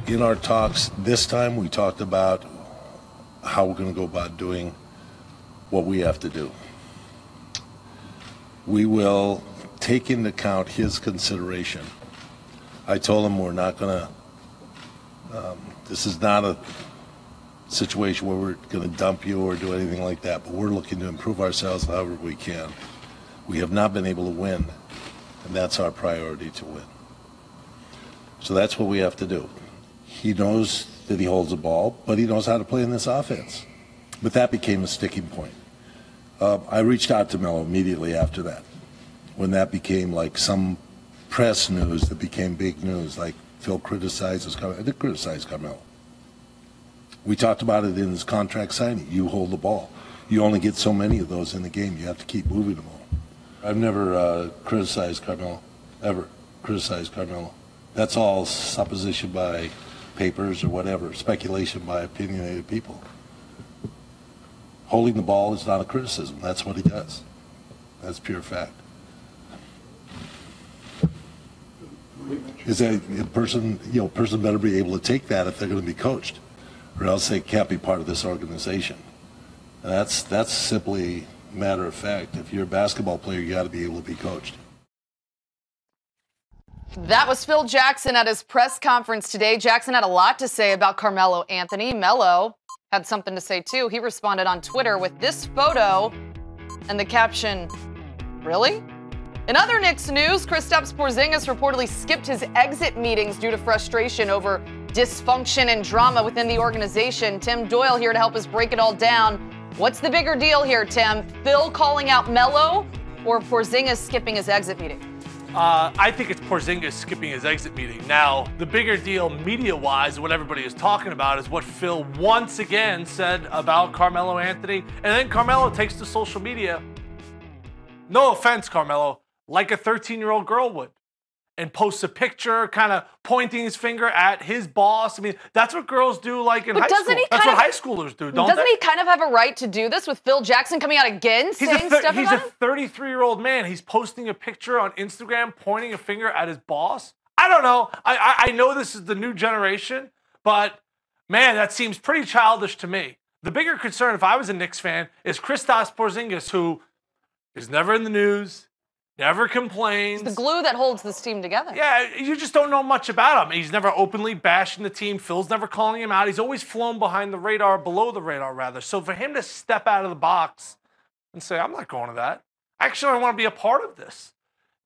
In our talks this time, we talked about how we're going to go about doing what we have to do. We will take into account his consideration. I told him we're not going to, this is not a situation where we're going to dump you or do anything like that, but we're looking to improve ourselves however we can. We have not been able to win, and that's our priority, to win. So that's what we have to do. He knows that he holds the ball, but he knows how to play in this offense. But that became a sticking point. I reached out to Melo immediately after that, when that became like some press news that became big news, like Phil criticizes Carmelo. I did criticize Carmelo. We talked about it in his contract signing. You hold the ball. You only get so many of those in the game. You have to keep moving the ball. I've never criticized Carmelo, ever criticized Carmelo. That's all supposition by papers or whatever, speculation by opinionated people. Holding the ball is not a criticism. That's what he does. That's pure fact. Is that a person, person better be able to take that if they're going to be coached, or else they can't be part of this organization. And that's simply a matter of fact. If you're a basketball player, you got to be able to be coached. That was Phil Jackson at his press conference today. Jackson had a lot to say about Carmelo Anthony. Melo had something to say too. He responded on Twitter with this photo and the caption, "Really?" In other Knicks news, Kristaps Porzingis reportedly skipped his exit meetings due to frustration over dysfunction and drama within the organization. Tim Doyle here to help us break it all down. What's the bigger deal here, Tim? Phil calling out Melo or Porzingis skipping his exit meeting? I think it's Porzingis skipping his exit meeting. Now, the bigger deal media-wise, what everybody is talking about, is what Phil once again said about Carmelo Anthony. And then Carmelo takes to social media, no offense, Carmelo, like a 13-year-old girl would, and posts a picture kind of pointing his finger at his boss. I mean, that's what girls do like in high school. That's what high schoolers do, don't they? Doesn't he kind of have a right to do this with Phil Jackson coming out again saying stuff about him? He's a 33-year-old man. He's posting a picture on Instagram pointing a finger at his boss. I don't know. I know this is the new generation, but, man, that seems pretty childish to me. The bigger concern, if I was a Knicks fan, is Kristaps Porzingis, who is never in the news, never complains. It's the glue that holds this team together. Yeah, you just don't know much about him. He's never openly bashing the team. Phil's never calling him out. He's always flown behind the radar, below the radar, rather. So for him to step out of the box and say, I'm not going to that. Actually, I want to be a part of this.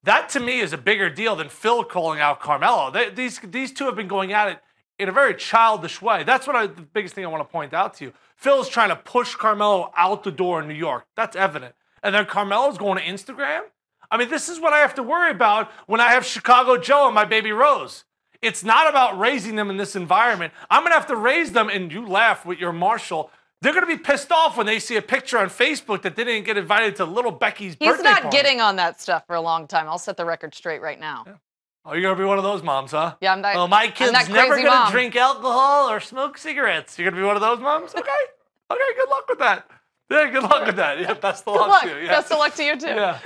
That, to me, is a bigger deal than Phil calling out Carmelo. These two have been going at it in a very childish way. That's the biggest thing I want to point out to you. Phil's trying to push Carmelo out the door in New York. That's evident. And then Carmelo's going to Instagram? I mean, this is what I have to worry about when I have Chicago Joe and my baby Rose. It's not about raising them in this environment. I'm going to have to raise them, and you laugh with your Marshall. They're going to be pissed off when they see a picture on Facebook that they didn't get invited to little Becky's birthday party. He's not getting on that stuff for a long time. I'll set the record straight right now. Yeah. Oh, you're going to be one of those moms, huh? Yeah, I'm that. Oh, my kid's never going to drink alcohol or smoke cigarettes. You're going to be one of those moms? Okay. Okay, good luck with that. Yeah, good luck with that. Yeah, best of luck to you. Yeah. Best of luck to you, too. Yeah.